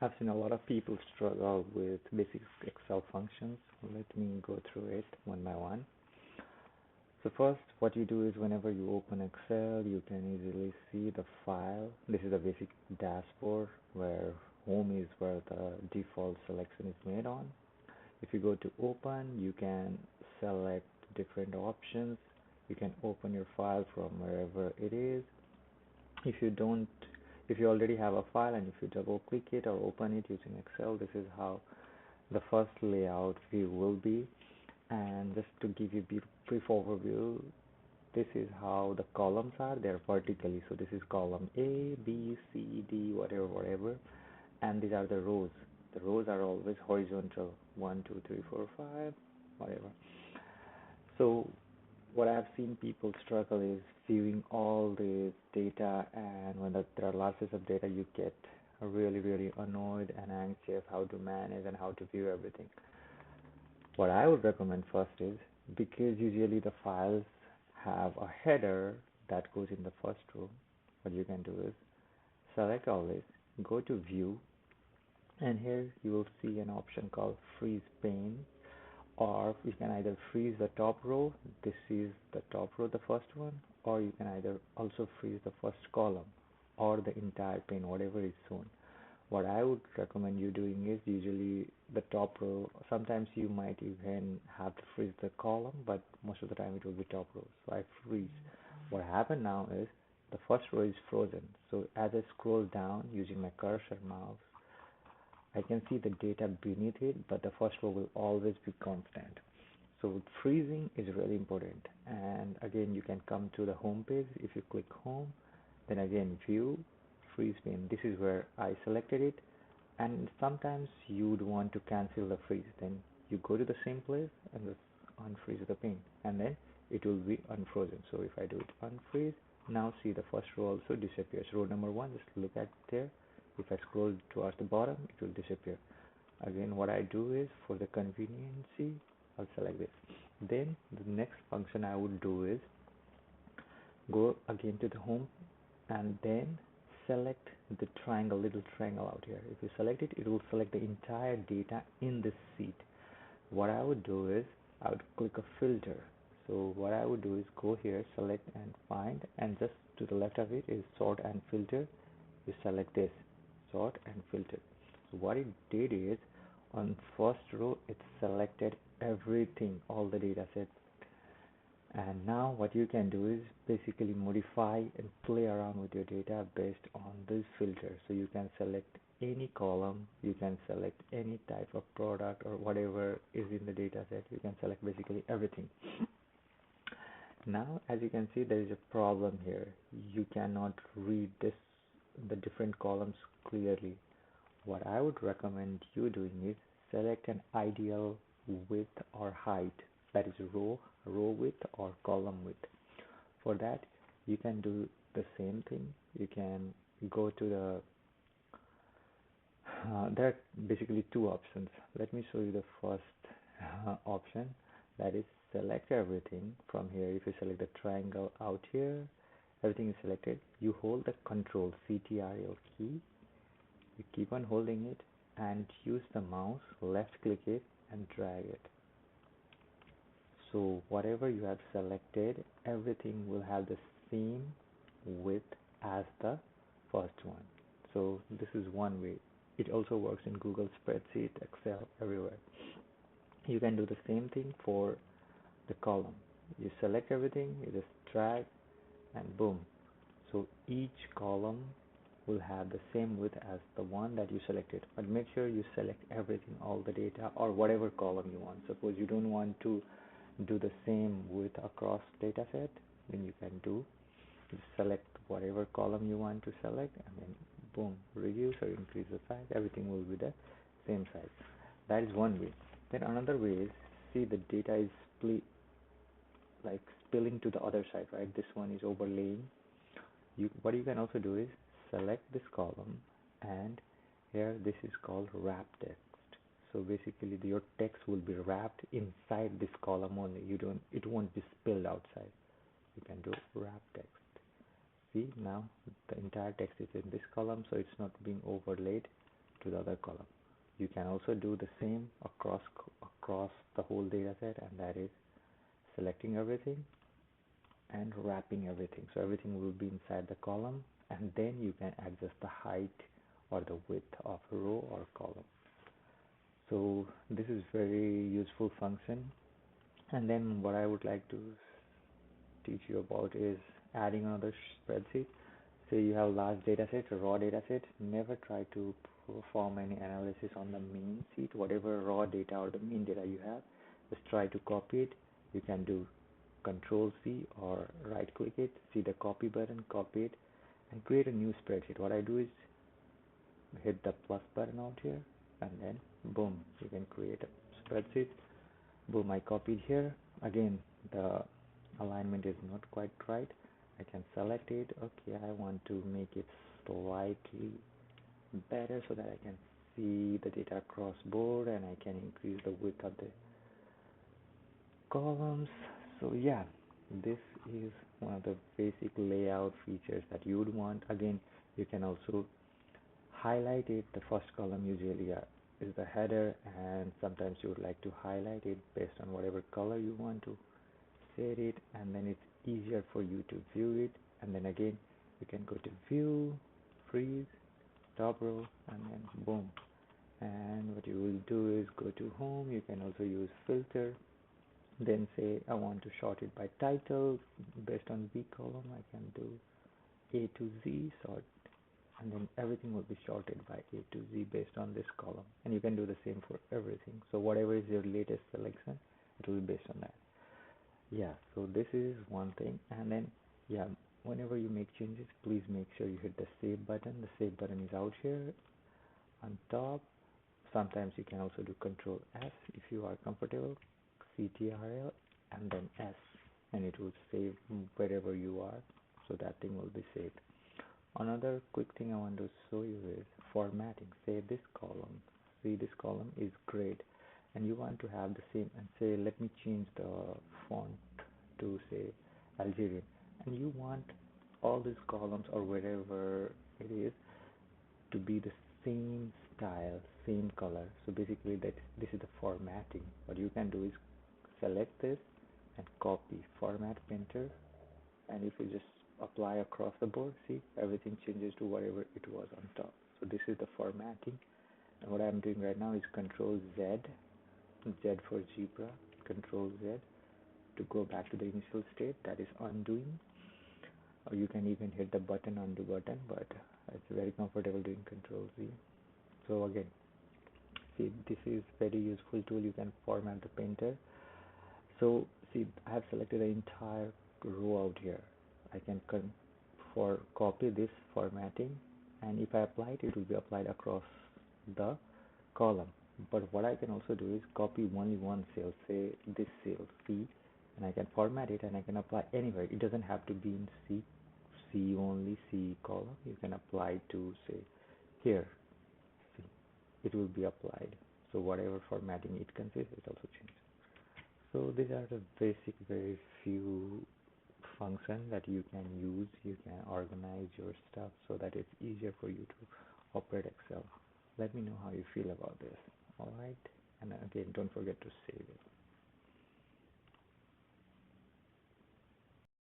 I've seen a lot of people struggle with basic Excel functions. Let me go through it one by one. So first, what you do is whenever you open Excel, you can easily see the file. This is a basic dashboard where home is where the default selection is made on. If you go to open, you can select different options. You can open your file from wherever it is. If you don't, if you already have a file and if you double click it or open it using Excel, this is how the first layout view will be. And just to give you a brief overview, this is how the columns are. They're vertically. So this is column A, B, C, D, whatever, whatever. And these are the rows. The rows are always horizontal. 1, 2, 3, 4, 5, whatever. So what I've seen people struggle is viewing all this data, and when there are lots of data, you get really, really annoyed and anxious how to manage and how to view everything. What I would recommend first is, because usually the files have a header that goes in the first row, what you can do is select all this, go to view, and here you will see an option called freeze pane, or you can either freeze the top row, this is the top row, the first one, or you can either also freeze the first column or the entire pane, whatever is shown. What I would recommend you doing is usually the top row. Sometimes you might even have to freeze the column, but most of the time it will be top row. So I freeze. What happened now is the first row is frozen. So as I scroll down using my cursor mouse, I can see the data beneath it, but the first row will always be constant. So freezing is really important. And again, you can come to the home page. If you click home, then again view, freeze pane. This is where I selected it. And sometimes you would want to cancel the freeze. Then you go to the same place and just unfreeze the pane, and then it will be unfrozen. So if I do it unfreeze, now see the first row also disappears. Row number one, just look at there. If I scroll towards the bottom, it will disappear. Again, what I do is for the conveniency, I'll select this. Then the next function I would do is go again to the home and then select the triangle, little triangle out here. If you select it, it will select the entire data in this sheet. What I would do is I would click a filter. So what I would do is go here, select and find, and just to the left of it is sort and filter. You select this, sort and filter. So what it did is on first row it selected everything, all the data set, and now what you can do is basically modify and play around with your data based on this filter. So you can select any column, you can select any type of product or whatever is in the data set. You can select basically everything. Now as you can see, there is a problem here. You cannot read the different columns clearly. What I would recommend you doing is select an ideal width or height, that is row width or column width. For that, you can do the same thing. You can go to the there are basically two options. Let me show you the first option, that is select everything from here. If you select the triangle out here, everything is selected. You hold the control CTRL key, you keep on holding it and use the mouse, left click it and drag it. So whatever you have selected, everything will have the same width as the first one. So this is one way. It also works in Google Spreadsheet, Excel, everywhere. You can do the same thing for the column. You select everything, you just drag and boom. So each column will have the same width as the one that you selected, but make sure you select everything, all the data or whatever column you want. Suppose you don't want to do the same width across data set, then you can do just select whatever column you want to select and then boom, reduce or increase the size, everything will be the same size. That is one way. Then another way is, see the data is split, like spilling to the other side, right? This one is overlaying. What you can also do is select this column, and here this is called wrap text. So basically your text will be wrapped inside this column only. It won't be spilled outside. You can do wrap text. See, now the entire text is in this column, so it's not being overlaid to the other column. You can also do the same across the whole data set, and that is selecting everything and wrapping everything. So everything will be inside the column, and then you can adjust the height or the width of a row or column. So this is very useful function. And then what I would like to teach you about is adding another spreadsheet. Say you have large data set, a raw data set, never try to perform any analysis on the main sheet. Whatever raw data or the main data you have, just try to copy it. You can do Control C or right click it, see the copy button, copy it, and create a new spreadsheet. What I do is hit the plus button out here, and then boom, you can create a spreadsheet. Boom, I copied here. Again, the alignment is not quite right. I can select it. Okay, I want to make it slightly better so that I can see the data across board, and I can increase the width of the columns. So yeah, this is one of the basic layout features that you would want. Again, you can also highlight it. The first column usually is the header, and sometimes you would like to highlight it based on whatever color you want to set it, and then it's easier for you to view it. And then again, you can go to view, freeze, top row, and then boom. And what you will do is go to home. You can also use filter, then say I want to sort it by title based on B column. I can do A to Z sort, and then everything will be sorted by A to Z based on this column. And you can do the same for everything. So whatever is your latest selection, it will be based on that. Yeah, so this is one thing. And then yeah, whenever you make changes, please make sure you hit the save button. The save button is out here on top. Sometimes you can also do Control S if you are comfortable, CTRL, and then S, and it will save wherever you are, so that thing will be saved. Another quick thing I want to show you is formatting. Say this column, see this column is great, and you want to have the same, and say let me change the font to say Algerian, and you want all these columns or wherever it is to be the same style, same color. So basically this is the formatting. What you can do is select this and copy, format painter, and if you just apply across the board, see everything changes to whatever it was on top. So this is the formatting, and what I'm doing right now is Control Z, Z for zebra, Control Z to go back to the initial state, that is undoing. Or you can even hit the button, undo button, but it's very comfortable doing Control Z. So again, see, this is very useful tool. You can format the painter. So see, I have selected the entire row out here. I can copy this formatting, and if I apply it, it will be applied across the column. But what I can also do is copy only one cell, say this cell C, and I can format it and I can apply anywhere. It doesn't have to be in C only, C column. You can apply to say here. See, it will be applied. So whatever formatting it consists, it also changes. So these are the basic, very few functions that you can use. You can organize your stuff so that it's easier for you to operate Excel. Let me know how you feel about this. Alright, and again, don't forget to save it.